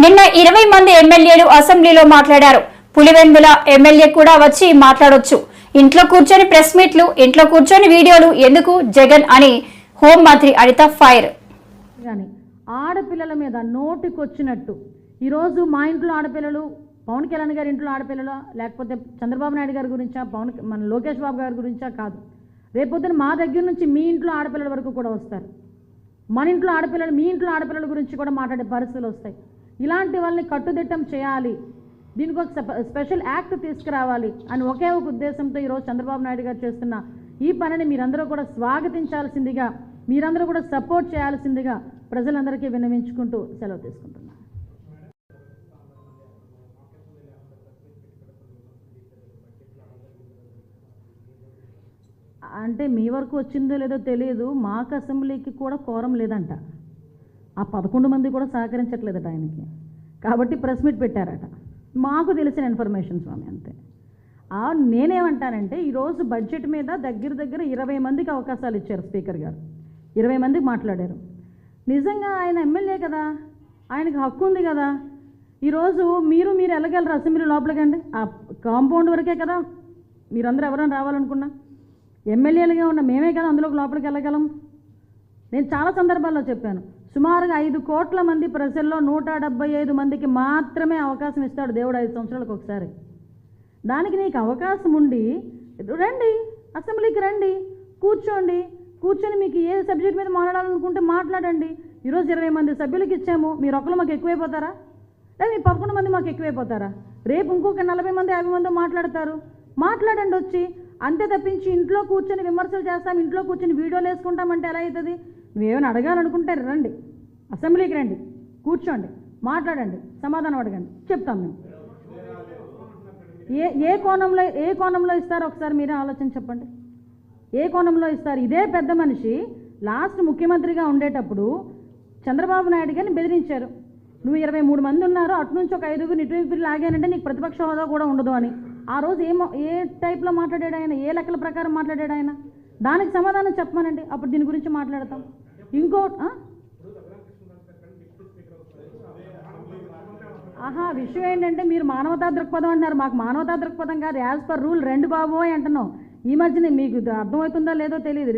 నిన్న 20 మంది ఎమ్మెల్యేలు అసెంబ్లీలో మాట్లాడారు. పులివెందుల ఎమ్మెల్యే కూడా వచ్చి మాట్లాడొచ్చు. ఇంట్లో కూర్చొని ప్రెస్ మీట్లు, ఇంట్లో కూర్చొని వీడియోలు ఎందుకు జగన్ అని హోం మంత్రి అనిత ఫైర్. ఆడపిల్లల మీద నోటికొచ్చినట్టు ఈరోజు మా ఇంట్లో ఆడపిల్లలు, పవన్ కళ్యాణ్ గారి ఇంట్లో ఆడపిల్లలు, లేకపోతే చంద్రబాబు నాయుడు గారి గురించా, మన లోకేష్ బాబు గారి గురించా కాదు, రేపొద్దున మా దగ్గర నుంచి మీ ఇంట్లో ఆడపిల్లల వరకు కూడా వస్తారు. మన ఇంట్లో ఆడపిల్లలు, మీ ఇంట్లో ఆడపిల్లల గురించి కూడా మాట్లాడే పరిస్థితులు వస్తాయి. ఇలాంటి వాళ్ళని కట్టుదిట్టం చేయాలి, దీనికి ఒక స్పెషల్ యాక్ట్ తీసుకురావాలి అని ఒకే ఒక ఉద్దేశంతో ఈరోజు చంద్రబాబు నాయుడు గారు చేస్తున్న ఈ పనిని మీరందరూ కూడా స్వాగతించాల్సిందిగా, మీరందరూ కూడా సపోర్ట్ చేయాల్సిందిగా ప్రజలందరికీ విన్నవించుకుంటూ సెలవు తీసుకుంటున్నాను. అంటే మీ వరకు వచ్చిందో లేదో తెలియదు, మాకు అసెంబ్లీకి కూడా కోరం లేదంట. ఆ 11 మంది కూడా సహకరించట్లేదట ఆయనకి, కాబట్టి ప్రెస్ మీట్ పెట్టారట. మాకు తెలిసిన ఇన్ఫర్మేషన్ స్వామి, అంతే. నేనేమంటానంటే ఈరోజు బడ్జెట్ మీద దగ్గర 20 మందికి అవకాశాలు ఇచ్చారు స్పీకర్ గారు. 20 మందికి మాట్లాడారు. నిజంగా ఆయన ఎమ్మెల్యే కదా, ఆయనకు హక్కు ఉంది కదా. ఈరోజు మీరు వెళ్ళగలరు అసెంబ్లీ లోపలికండి, ఆ కాంపౌండ్ వరకే కదా. మీరందరూ ఎవరైనా రావాలనుకున్నా ఎమ్మెల్యేలుగా ఉన్న మేమే కదా అందులోకి లోపలికి వెళ్ళగలం. నేను చాలా సందర్భాల్లో చెప్పాను, సుమారుగా 5 కోట్ల మంది ప్రజల్లో 175 మందికి మాత్రమే అవకాశం ఇస్తాడు దేవుడు 5 సంవత్సరాలకు ఒకసారి. దానికి నీకు అవకాశం ఉండి రండి, అసెంబ్లీకి రండి, కూర్చొని మీకు ఏ సబ్జెక్ట్ మీద మాట్లాడాలనుకుంటే మాట్లాడండి. ఈరోజు 20 మంది సభ్యులకి ఇచ్చాము, మీరు ఒకళ్ళు మాకు ఎక్కువైపోతారా, లేదా మీ 11 మంది మాకు ఎక్కువైపోతారా? రేపు ఇంకొక 40 మంది 50 మంది మాట్లాడతారు, మాట్లాడండి వచ్చి. అంతే తప్పించి ఇంట్లో కూర్చొని విమర్శలు చేస్తాం, ఇంట్లో కూర్చొని వీడియోలు వేసుకుంటామంటే ఎలా అవుతుంది? నువ్వేమైనా అడగాలనుకుంటే రండి, అసెంబ్లీకి రండి, కూర్చోండి, మాట్లాడండి, సమాధానం అడగండి, చెప్తాం మేము. ఏ కోణంలో ఇస్తారో ఒకసారి మీరే ఆలోచన చెప్పండి. ఏ కోణంలో ఇస్తారు? ఇదే పెద్ద మనిషి లాస్ట్ ముఖ్యమంత్రిగా ఉండేటప్పుడు చంద్రబాబు నాయుడు గారిని బెదిరించారు. నువ్వు 23 మంది ఉన్నారు, అటు నుంచి ఒక 5గురు ఇటు లాగానంటే నీకు ప్రతిపక్ష హోదా కూడా ఉండదు అని. ఆ రోజు ఏ టైప్లో మాట్లాడాడు ఆయన, ఏ లెక్కల ప్రకారం మాట్లాడాడు ఆయన? దానికి సమాధానం చెప్పమనండి, అప్పుడు దీని గురించి మాట్లాడతాం. విషయం ఏంటంటే మీరు మానవతా దృక్పథం అంటున్నారు, మాకు మానవతా దృక్పథం కాదు, యాజ్ పర్ రూల్ 2 బాబోయ్ అంటున్నాం. ఈ మధ్యనే మీకు అర్థమవుతుందో లేదో తెలియదు,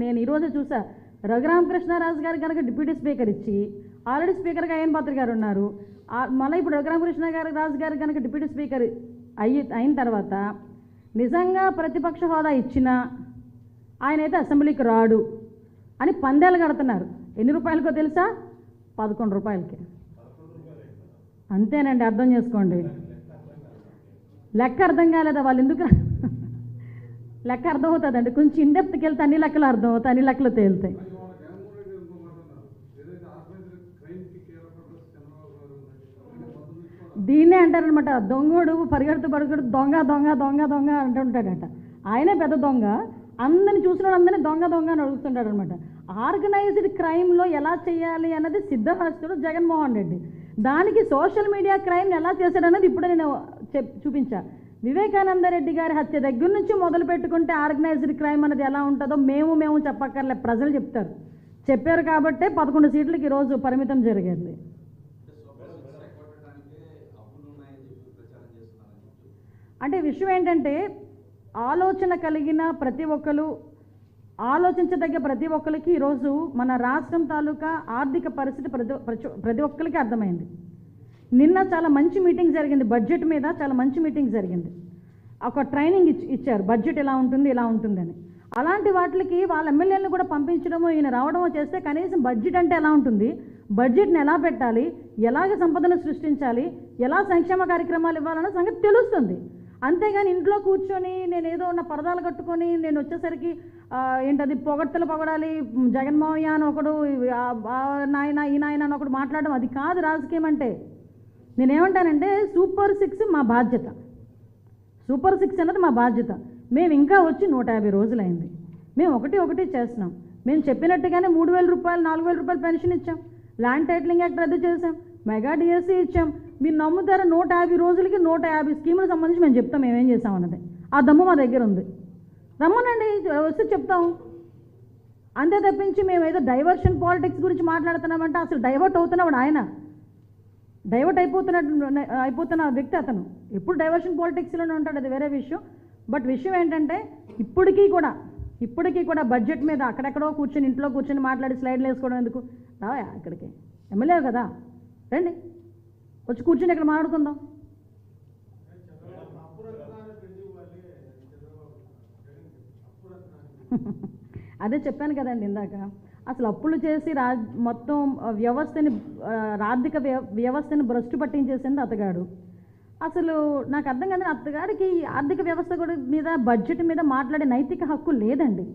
నేను ఈరోజే చూసా, రఘురామకృష్ణరాజు గారు కనుక డిప్యూటీ స్పీకర్ ఇచ్చి ఆల్రెడీ స్పీకర్గా అయ్యన్ పాత్ర గారు ఉన్నారు, మళ్ళీ ఇప్పుడు రఘురామకృష్ణరాజు గారు కనుక డిప్యూటీ స్పీకర్ అయిన తర్వాత నిజంగా ప్రతిపక్ష హోదా ఇచ్చినా ఆయనైతే అసెంబ్లీకి రాడు అని పందేలు కడుతున్నారు. ఎన్ని రూపాయలకో తెలుసా? 11 రూపాయలకి. అంతేనండి, అర్థం చేసుకోండి. లెక్క అర్థం కాలేదా? వాళ్ళు ఎందుకు లెక్క అర్థమవుతుందండి, కొంచెం ఇండెప్త్కి వెళ్తే అన్ని లెక్కలు అర్థమవుతాయి, అన్ని లెక్కలు తేలుతాయి. దీన్నే అంటారనమాట, దొంగోడు పరిగెడుతూ దొంగ దొంగ దొంగ దొంగ అంటుంటాడట. ఆయనే పెద్ద దొంగ, అందరిని చూసిన అందరినీ దొంగ దొంగ అని అడుగుతుంటాడు అనమాట. ఆర్గనైజ్డ్ క్రైమ్లో ఎలా చేయాలి అన్నది సిద్ధహస్తుడు జగన్మోహన్ రెడ్డి. దానికి సోషల్ మీడియా క్రైమ్ని ఎలా చేశాడన్నది ఇప్పుడు నేను చూపించా. వివేకానంద రెడ్డి గారి హత్య దగ్గర నుంచి మొదలు పెట్టుకుంటే ఆర్గనైజ్డ్ క్రైమ్ అన్నది ఎలా ఉంటుందో మేము చెప్పక్కర్లే, ప్రజలు చెప్తారు. చెప్పారు కాబట్టే 11 సీట్లకి ఈరోజు పరిమితం జరిగింది. అంటే విషయం ఏంటంటే, ఆలోచన కలిగిన ప్రతి ఒక్కరు, ఆలోచించదగ్గ ప్రతి ఒక్కరికి ఈరోజు మన రాష్ట్రం తాలూకా ఆర్థిక పరిస్థితి ప్రతి ఒక్కరికి అర్థమైంది. నిన్న చాలా మంచి మీటింగ్ జరిగింది, బడ్జెట్ మీద చాలా మంచి మీటింగ్ జరిగింది. ఒక ట్రైనింగ్ ఇచ్చారు, బడ్జెట్ ఎలా ఉంటుంది ఇలా ఉంటుందని. అలాంటి వాటికి వాళ్ళ ఎమ్మెల్యేలను కూడా పంపించడమో ఈయన రావడమో చేస్తే కనీసం బడ్జెట్ అంటే ఎలా ఉంటుంది, బడ్జెట్ని ఎలా పెట్టాలి, ఎలాగ సంపదను సృష్టించాలి, ఎలా సంక్షేమ కార్యక్రమాలు ఇవ్వాలన్న సంగతి తెలుస్తుంది. అంతేగాని ఇంట్లో కూర్చొని నేను ఏదో ఉన్న పరదాలు కట్టుకొని నేను వచ్చేసరికి ఏంటది పొగడ్తలు పొగడాలి, జగన్మోహన్ అని ఒకడు, నాయన ఈ నాయన అని ఒకడు మాట్లాడడం, అది కాదు రాజకీయం అంటే. నేనేమంటానంటే సూపర్ 6 మా బాధ్యత, సూపర్ 6 అన్నది మా బాధ్యత. మేము ఇంకా వచ్చి 150 రోజులైంది, మేము ఒకటి చేస్తున్నాం. మేము చెప్పినట్టుగానే 3,000 రూపాయలు 4,000 రూపాయలు పెన్షన్ ఇచ్చాం, ల్యాండ్ టైటిలింగ్ యాక్ట్ రద్దు చేసాం, మెగా డిఎస్సీ ఇచ్చాం. మీరు నమ్ముతారా, 150 రోజులకి 150 స్కీములకు సంబంధించి మేము చెప్తాం మేమేం చేస్తామన్నది. ఆ దమ్ము మా దగ్గర ఉంది, రమ్మనండి, వస్తే చెప్తాం. అంతే తప్పించి మేము ఏదో డైవర్షన్ పాలిటిక్స్ గురించి మాట్లాడుతున్నామంటే అసలు డైవర్ట్ అవుతున్నాడు ఆయన. డైవర్ట్ అయిపోతున్న వ్యక్తి అతను. ఎప్పుడు డైవర్షన్ పాలిటిక్స్లోనే ఉంటాడు, అది వేరే విషయం. బట్ విషయం ఏంటంటే ఇప్పటికీ కూడా బడ్జెట్ మీద అక్కడెక్కడో కూర్చొని ఇంట్లో కూర్చొని మాట్లాడి స్లైడ్లు వేసుకోవడం ఎందుకు? రావా ఇక్కడికి, ఎమ్మెల్యే కదా, రండి వచ్చి కూర్చొని ఇక్కడ మాట్లాడుకుందాం. అదే చెప్పాను కదండి ఇందాక, అసలు అప్పులు చేసి మొత్తం ఆర్థిక వ్యవస్థని భ్రష్టు పట్టించేసింది అతగాడు. అసలు నాకు అర్థం కాదు, అతగాడికి ఆర్థిక వ్యవస్థ కూడా మీద బడ్జెట్ మీద మాట్లాడే నైతిక హక్కు లేదండి.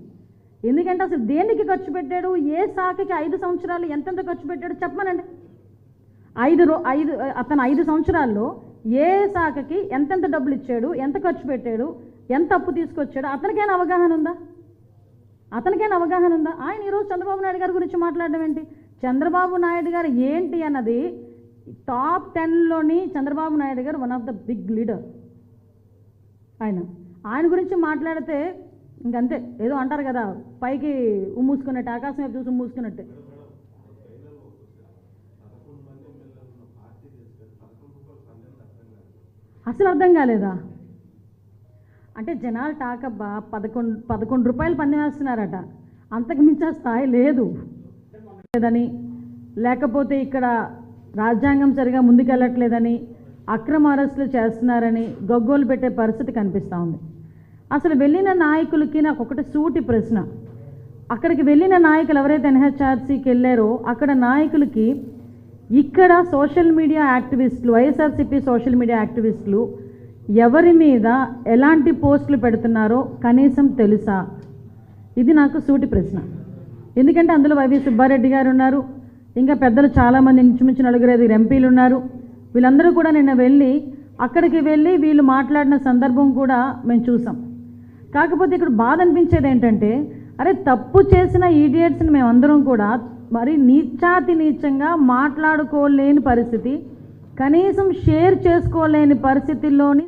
ఎందుకంటే అసలు దేనికి ఖర్చు పెట్టాడు, ఏ శాఖకి 5 సంవత్సరాలు ఎంతెంత ఖర్చు పెట్టాడు చెప్పమనండి. అతను 5 సంవత్సరాల్లో ఏ శాఖకి ఎంతెంత డబ్బులు ఇచ్చాడు, ఎంత ఖర్చు పెట్టాడు, ఎంత అప్పు తీసుకొచ్చాడు, అతనికైనా అవగాహన ఉందా? ఆయన ఈరోజు చంద్రబాబు నాయుడు గారి గురించి మాట్లాడడం ఏంటి? చంద్రబాబు నాయుడు గారు ఏంటి అన్నది టాప్ 10లోని చంద్రబాబు నాయుడు గారు one of the big leader. ఆయన గురించి మాట్లాడితే ఇంకంతే, ఏదో అంటారు కదా, పైకి ఉమ్మూసుకున్నట్టు, ఆకాశం వైపు చూసి ఉమ్మూసుకున్నట్టే. అసలు అర్థం కాలేదా? అంటే జనాలు టాకబ్బా 11 రూపాయలు పందెం వేస్తున్నారట, అంతకు మించి స్థాయి లేదని, లేకపోతే ఇక్కడ రాజ్యాంగం సరిగా ముందుకెళ్ళట్లేదని, అక్రమ అరెస్టులు చేస్తున్నారని గగ్గోలు పెట్టే పరిస్థితి కనిపిస్తూ ఉంది. అసలు వెళ్ళిన నాయకులకి నాకు ఒకటి సూటి ప్రశ్న. అక్కడికి వెళ్ళిన నాయకులు ఎవరైతే ఎన్హెచ్ఆర్సీకి వెళ్ళారో అక్కడ నాయకులకి ఇక్కడ సోషల్ మీడియా యాక్టివిస్టులు, వైఎస్ఆర్సీపీ సోషల్ మీడియా యాక్టివిస్టులు ఎవరి మీద ఎలాంటి పోస్టులు పెడుతున్నారో కనీసం తెలుసా? ఇది నాకు సూటి ప్రశ్న. ఎందుకంటే అందులో వైవి సుబ్బారెడ్డి గారు ఉన్నారు, ఇంకా పెద్దలు చాలామంది, ఇంచుమించు 4-5 ఎంపీలు ఉన్నారు. వీళ్ళందరూ కూడా నిన్న అక్కడికి వెళ్ళి వీళ్ళు మాట్లాడిన సందర్భం కూడా మేము చూసాం. కాకపోతే ఇక్కడ బాధ అనిపించేది ఏంటంటే, అరే తప్పు చేసిన ఈడియట్స్ని మేమందరం కూడా మరి నీచంగా మాట్లాడుకోలేని పరిస్థితి, కనీసం షేర్ చేసుకోలేని పరిస్థితుల్లోని